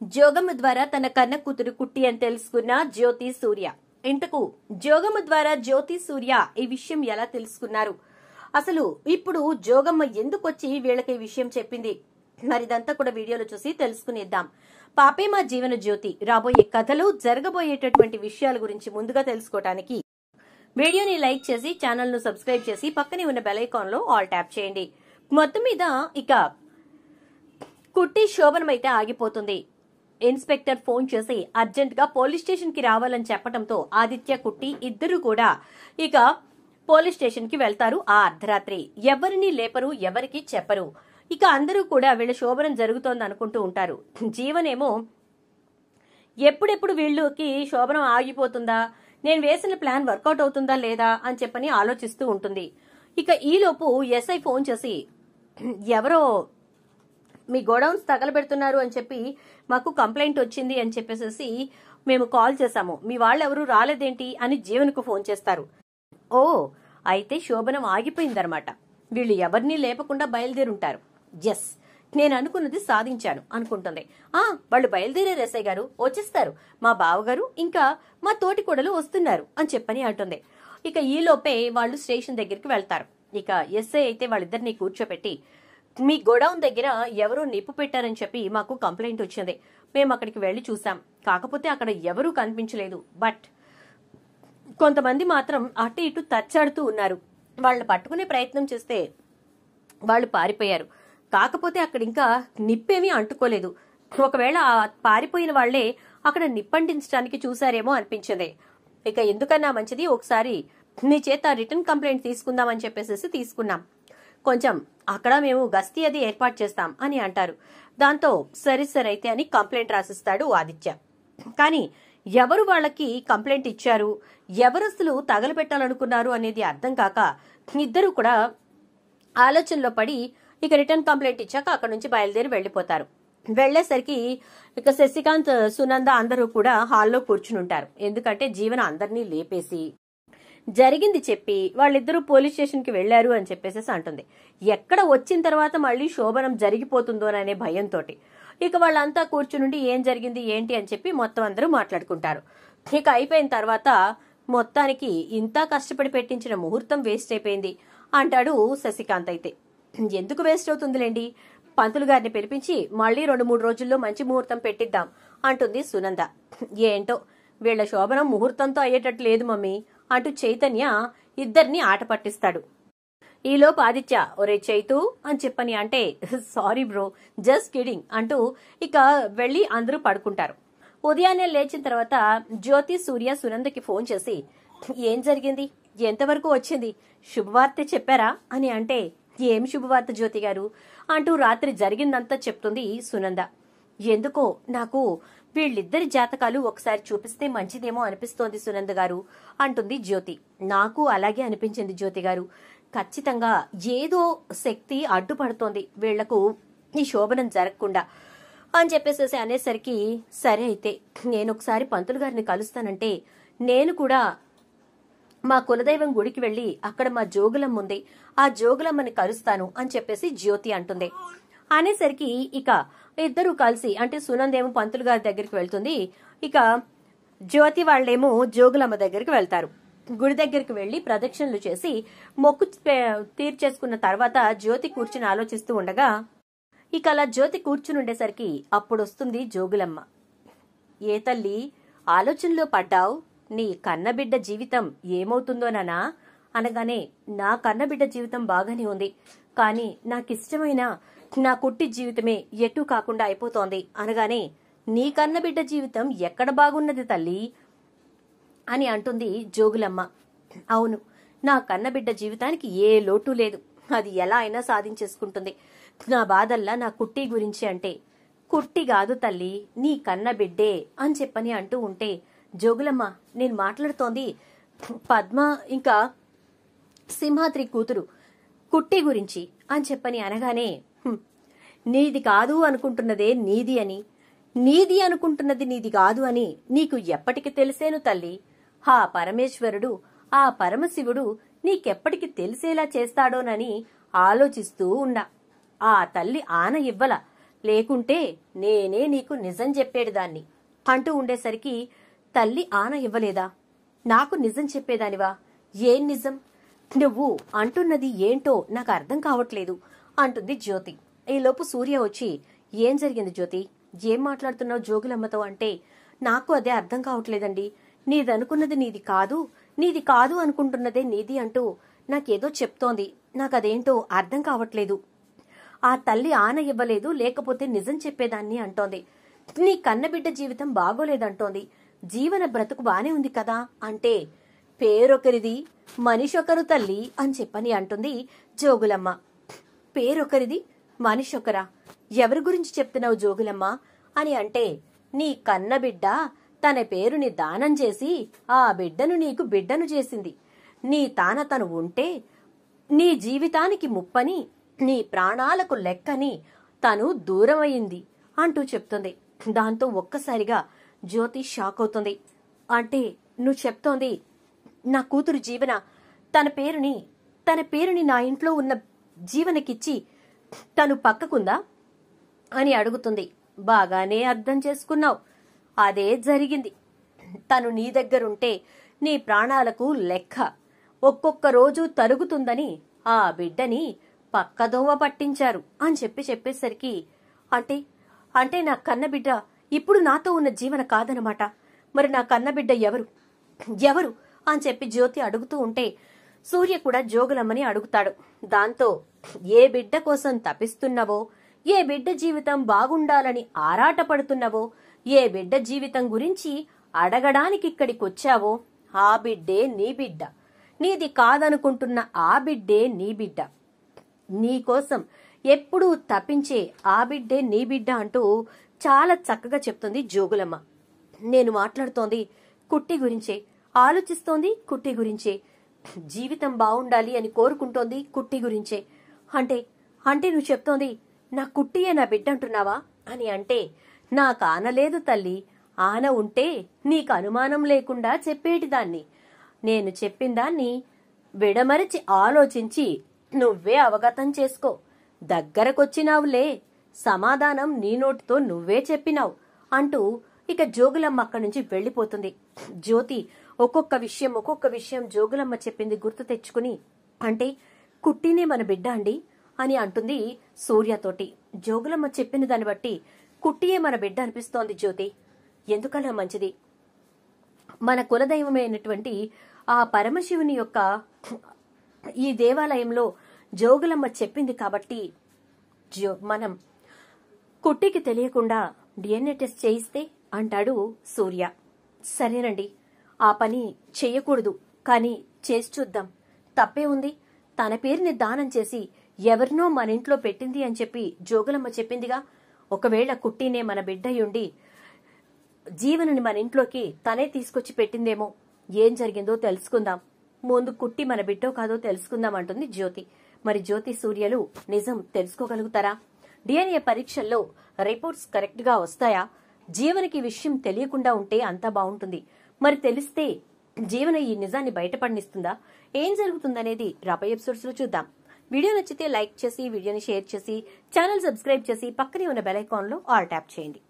జోగమ్మ ద్వారా తన కన్న కూతురు కుట్టి అని తెలుసుకున్న జ్యోతి సూర్య. ఇంతకు జోగమ్మ ద్వారా జ్యోతి సూర్య ఈ విషయం ఎలా తెలుసుకున్నారు? అసలు ఇప్పుడు జోగమ్మ ఎందుకొచ్చి వీళ్ళకి ఈ విషయం చెప్పింది? మరిదంతా కూడా వీడియోలో చూసి తెలుసుకునేద్దాం. పాపే మా జీవన జ్యోతి రాబోయే కథలు, జరగబోయేటటువంటి విషయాల గురించి ముందుగా తెలుసుకోవటానికి వీడియోని లైక్ చేసి ఛానల్ ను సబ్స్క్రైబ్ చేసి పక్కనే ఉన్న బెల్ ఐకాన్ లో ఆల్ ట్యాప్ చేయండి. మొత్తం మీద ఇక కుట్టి శోభనం అయితే ఆగిపోతుంది. ఇన్స్పెక్టర్ ఫోన్ చేసి అర్జెంట్ గా పోలీస్ స్టేషన్ కి రావాలని చెప్పడంతో ఆదిత్య, కుట్టి ఇద్దరు కూడా ఇక పోలీస్ స్టేషన్ కి వెళ్తారు. ఆ అర్ధరాత్రి ఎవరిని లేపరు, ఎవరికి చెప్పరు. ఇక అందరూ కూడా వీళ్ళ శోభనం జరుగుతోంది అనుకుంటూ ఉంటారు. జీవనేమో ఎప్పుడెప్పుడు వీళ్ళకి శోభనం ఆగిపోతుందా, నేను వేసిన ప్లాన్ వర్కౌట్ అవుతుందా లేదా అని చెప్పని ఆలోచిస్తూ ఉంటుంది. ఇక ఈలోపు ఎస్ఐ ఫోన్ చేసి ఎవరో మీ గోడౌన్స్ తగలబెడుతున్నారు అని చెప్పి మాకు కంప్లైంట్ వచ్చింది అని చెప్పేసి మేము కాల్ చేశాము, మీ వాళ్ళెవరూ రాలేదేంటి అని జీవన్కు ఫోన్ చేస్తారు. ఓ అయితే శోభనం ఆగిపోయిందనమాట. వీళ్ళు ఎవరినీ లేపకుండా బయలుదేరుంటారు. ఎస్, నేను అనుకున్నది సాధించాను అనుకుంటుంది. వాళ్ళు బయలుదేరారు ఎస్ఐ గారు, వచ్చేస్తారు, మా బావగారు ఇంకా మా తోటికోడలు వస్తున్నారు అని చెప్పని అంటుంది. ఇక ఈలోపే వాళ్ళు స్టేషన్ దగ్గరికి వెళ్తారు. ఇక ఎస్ఐ అయితే వాళ్ళిద్దరినీ కూర్చోపెట్టి మీ గోడౌన్ దగ్గర ఎవరో నిప్పు పెట్టారని చెప్పి మాకు కంప్లైంట్ వచ్చింది. మేము అక్కడికి వెళ్లి చూసాం, కాకపోతే అక్కడ ఎవరూ కనిపించలేదు. బట్ కొంతమంది మాత్రం అటు ఇటు తచ్చాడుతూ ఉన్నారు. వాళ్ళని పట్టుకునే ప్రయత్నం చేస్తే వాళ్ళు పారిపోయారు. కాకపోతే అక్కడ ఇంకా నిప్పేమీ అంటుకోలేదు. ఒకవేళ ఆ పారిపోయిన వాళ్లే అక్కడ నిప్పంటించడానికి చూసారేమో అనిపించింది. ఇక ఎందుకన్నా మంచిది ఒకసారి మీ చేత రిటర్న్ కంప్లైంట్ తీసుకుందామని చెప్పేసి తీసుకున్నాం. కొంచెం అక్కడ మేము గస్తీ అది ఏర్పాటు చేస్తాం అని అంటారు. దాంతో సరే అయితే అని కంప్లైంట్ రాసిస్తాడు ఆదిత్య. కానీ ఎవరు వాళ్ళకి కంప్లైంట్ ఇచ్చారు, ఎవరు అసలు తగలబెట్టాలనుకున్నారు అనేది అర్థం కాక ఇద్దరు కూడా ఆలోచనలో పడి ఇక రిటర్న్ కంప్లైంట్ ఇచ్చాక అక్కడ నుంచి బయలుదేరి వెళ్లిపోతారు. వెళ్లేసరికి ఇక శశికాంత్, సునంద అందరూ కూడా హాల్లో కూర్చుని ఉంటారు. ఎందుకంటే జీవన అందరినీ లేపేసి జరిగింది చెప్పి వాళ్ళిద్దరూ పోలీస్ స్టేషన్ కి వెళ్లారు అని చెప్పేసి అంటుంది. ఎక్కడ వచ్చిన తర్వాత మళ్ళీ శోభనం జరిగిపోతుందోననే భయంతో ఇక వాళ్ళంతా కూర్చునుండి ఏం జరిగింది ఏంటి అని చెప్పి మొత్తం అందరూ మాట్లాడుకుంటారు. ఇక అయిపోయిన తర్వాత మొత్తానికి ఇంత కష్టపడి పెట్టించిన ముహూర్తం వేస్ట్ అయిపోయింది అంటాడు శశికాంత్. అయితే ఎందుకు వేస్ట్ అవుతుందిలేండి, పంతులు గారిని పిలిపించి మళ్ళీ 2-3 రోజుల్లో మంచి ముహూర్తం పెట్టిద్దాం అంటుంది సునంద. ఏంటో వీళ్ల శోభనం ముహూర్తంతో అయ్యేటట్టు లేదు మమ్మీ అంటూ చైతన్య ఇద్దరిని ఆట పట్టిస్తాడు. ఈలోపు ఆదిత్య, ఒరే చైతు అని చెప్పని అంటే సారీ బ్రో, జస్ట్ కిడింగ్ అంటూ ఇక వెళ్లి అందరూ పడుకుంటారు. ఉదయాన్నే లేచిన తర్వాత జ్యోతి, సూర్య సునందకి ఫోన్ చేసి ఏం జరిగింది, ఎంతవరకు వచ్చింది, శుభవార్త చెప్పారా అని అంటే ఏం శుభవార్త జ్యోతి గారు అంటూ రాత్రి జరిగిందంతా చెప్తుంది సునంద. ఎందుకో నాకు వీళ్ళిద్దరి జాతకాలు ఒకసారి చూపిస్తే మంచిదేమో అనిపిస్తోంది సునంద గారు అంటుంది జ్యోతి. నాకు అలాగే అనిపించింది జ్యోతి గారు, ఖచ్చితంగా ఏదో శక్తి అడ్డుపడుతోంది వీళ్లకు ఈ శోభనం జరగకుండా అని చెప్పేసి అనేసరికి సరే అయితే నేను ఒకసారి పంతులు గారిని కలుస్తానంటే నేను కూడా మా కులదైవం గుడికి వెళ్లి అక్కడ మా జోగులమ్మ ఉంది, ఆ జోగులమ్మని కలుస్తాను అని చెప్పేసి జ్యోతి అంటుంది. అనేసరికి ఇక ఇద్దరు కలిసి అంటే సునందేమో పంతులు గారి దగ్గరికి వెళ్తుంది, ఇక జ్యోతి వాళ్ళేమో జోగులమ్మ దగ్గరికి వెళ్తారు. గుడి దగ్గరికి వెళ్లి ప్రదక్షిణలు చేసి మొక్కు తీర్చేసుకున్న తర్వాత జ్యోతి కూర్చుని ఆలోచిస్తూ ఉండగా ఇక అలా జ్యోతి కూర్చుని ఉండేసరికి అప్పుడొస్తుంది జోగులమ్మ. ఏ తల్లి ఆలోచనలో పడ్డావు, నీ కన్నబిడ్డ జీవితం ఏమవుతుందోనన్నా అనగానే నా కన్నబిడ్డ జీవితం బాగానే ఉంది, కానీ నాకిష్టమైన నా కుట్టి జీవితమే ఎటూ కాకుండా అయిపోతోంది అనగానే నీ కన్నబిడ్డ జీవితం ఎక్కడ బాగున్నది తల్లి అని అంటుంది జోగులమ్మ. అవును, నా కన్నబిడ్డ జీవితానికి ఏ లోటు లేదు, అది ఎలా అయినా సాధించేసుకుంటుంది. నా బాధల్లా నా కుట్టి గురించి అంటే కుట్టి కాదు తల్లి, నీ కన్నబిడ్డే అని చెప్పని అంటూ ఉంటే జోగులమ్మ నేను మాట్లాడుతోంది పద్మ ఇంకా సింహాద్రి కూతురు కుట్టి గురించి అని చెప్పని అనగానే నీది కాదు అనుకుంటున్నదే నీది అని, నీది అనుకుంటున్నది నీది కాదు అని నీకు ఎప్పటికి తెలిసేను తల్లి. ఆ పరమేశ్వరుడు, ఆ పరమశివుడు నీకెప్పటికి తెలిసేలా చేస్తాడోనని ఆలోచిస్తూ ఉన్నా. ఆ తల్లి ఆన ఇవ్వల, లేకుంటే నేనే నీకు నిజం చెప్పేదాన్ని అంటూ ఉండేసరికి తల్లి ఆన ఇవ్వలేదా? నాకు నిజం చెప్పేదానివా? ఏం నిజం? నువ్వు అంటున్నది ఏంటో నాకు అర్థం కావట్లేదు అంటుంది జ్యోతి. ఈలోపు సూర్య వచ్చి, ఏం జరిగింది జ్యోతి? ఏం మాట్లాడుతున్నావు జోగులమ్మతో అంటే, నాకు అదే అర్థం కావట్లేదండి. నీదనుకున్నది నీది కాదు అనుకుంటున్నదే నీది అంటూ నాకేదో చెప్తోంది. నాకదేంటో అర్థం కావట్లేదు. ఆ తల్లి ఆన ఇవ్వలేదు, లేకపోతే నిజం చెప్పేదాన్ని అంటోంది. నీ కన్నబిడ్డ జీవితం బాగోలేదంటోంది. జీవన బ్రతుకు బానే ఉంది కదా అంటే, పేరొకరిది మనిషొకరు తల్లి అని చెప్పని అంటుంది జోగులమ్మ. పేరొకరిది మనిషొకరా? ఎవరి గురించి చెప్తున్నావు జోగులమ్మ అని అంటే, నీ కన్నబిడ్డ తన పేరుని దానం చేసి ఆ బిడ్డను నీకు బిడ్డను చేసింది. నీ తాన తను ఉంటే నీ జీవితానికి ముప్పని, నీ ప్రాణాలకు లెక్కని తను దూరమయ్యింది అంటూ చెప్తుంది. దాంతో ఒక్కసారిగా జ్యోతి షాక్ అవుతుంది. అంటే నువ్వు చెప్తోంది నా కూతురు జీవన తన పేరుని నా ఇంట్లో ఉన్న జీవనకిచ్చి తను పక్కకుందా అని అడుగుతుంది. బాగానే అర్థం చేసుకున్నావు. అదే జరిగింది. తను నీ దగ్గరుంటే నీ ప్రాణాలకు లెక్క ఒక్కొక్క రోజు తరుగుతుందని ఆ బిడ్డని పక్కదోవ పట్టించారు అని చెప్పేసరికి, అంటే నా కన్నబిడ్డ ఇప్పుడు నాతో ఉన్న జీవన కాదనమాట. మరి నా కన్నబిడ్డ ఎవరు అని చెప్పి జ్యోతి అడుగుతూ ఉంటే సూర్య కూడా జోగులమ్మని అడుగుతాడు. దాంతో ఏ బిడ్డ కోసం తపిస్తున్నావో, ఏ బిడ్డ జీవితం బాగుండాలని ఆరాటపడుతున్నావో, ఏ బిడ్డ జీవితం గురించి అడగడానికి ఇక్కడికొచ్చావో ఆ బిడ్డే నీ బిడ్డ. నీది కాదనుకుంటున్న ఆ బిడ్డే నీ బిడ్డ. నీకోసం ఎప్పుడూ తప్పించే ఆ బిడ్డే నీ బిడ్డ అంటూ చాలా చక్కగా చెప్తుంది జోగులమ్మ. నేను మాట్లాడుతోంది కుట్టి గురించే, ఆలోచిస్తోంది కుట్టి గురించే, జీవితం బాగుండాలి అని కోరుకుంటోంది కుట్టి గురించే. అంటే నువ్వు చెప్తోంది నా కుట్టియే నా బిడ్డ అంటున్నావా అని అంటే, నాకు ఆనలేదు తల్లి. ఆన ఉంటే నీకు అనుమానం లేకుండా చెప్పేటిదాన్ని. నేను చెప్పిందాన్ని విడమరిచి ఆలోచించి నువ్వే అవగతం చేసుకో. దగ్గరకొచ్చినావులే, సమాధానం నీ నోటితో నువ్వే చెప్పినావు అంటూ ఇక జోగులమ్మ అక్కడి నుంచి వెళ్లిపోతుంది. జ్యోతి ఒక్కొక్క విషయం జోగులమ్మ చెప్పింది గుర్తు తెచ్చుకుని, అంటే కుట్టినే మన బిడ్డ అండి అని అంటుంది సూర్యతోటి. జోగులమ్మ చెప్పిన దాన్ని బట్టి కుట్టియే మన బిడ్డ అనిపిస్తోంది జ్యోతి. ఎందుకలా మంచిది. మన కులదైవమైనటువంటి ఆ పరమశివుని యొక్క ఈ దేవాలయంలో జోగులమ్మ చెప్పింది కాబట్టి మనం కుట్టికి తెలియకుండా DNA టెస్ట్ చేయిస్తే అంటాడు సూర్య. సరేనండి, ఆ పని చెయ్యకూడదు, కానీ చేసి చూద్దాం. తప్పే ఉంది. తన పేరుని దానం చేసి ఎవరినో మన ఇంట్లో పెట్టింది అని చెప్పి జోగులమ్మ చెప్పిందిగా. ఒకవేళ కుట్టినే మన బిడ్డయుండి జీవనని మన ఇంట్లోకి తనే తీసుకొచ్చి పెట్టిందేమో. ఏం జరిగిందో తెలుసుకుందాం. ముందు కుట్టి మన బిడ్డో కాదో తెలుసుకుందాం అంటుంది జ్యోతి. మరి జ్యోతి సూర్యలు నిజం తెలుసుకోగలుగుతారా? DNA పరీక్షల్లో రిపోర్ట్స్ కరెక్ట్ గా వస్తాయా? జీవనకి విషయం తెలియకుండా ఉంటే అంతా బాగుంటుంది. మరి తెలిస్తే జీవన ఈ నిజాన్ని బయటపడనిస్తుందా? ఏం జరుగుతుందనేది రాబోయే ఎపిసోడ్స్ లో చూద్దాం. వీడియో నచ్చితే లైక్ చేసి, వీడియోని షేర్ చేసి, ఛానల్ సబ్స్క్రైబ్ చేసి, పక్కనే ఉన్న బెల్ ఐకాన్ లో ఆల్ ట్యాప్ చేయండి.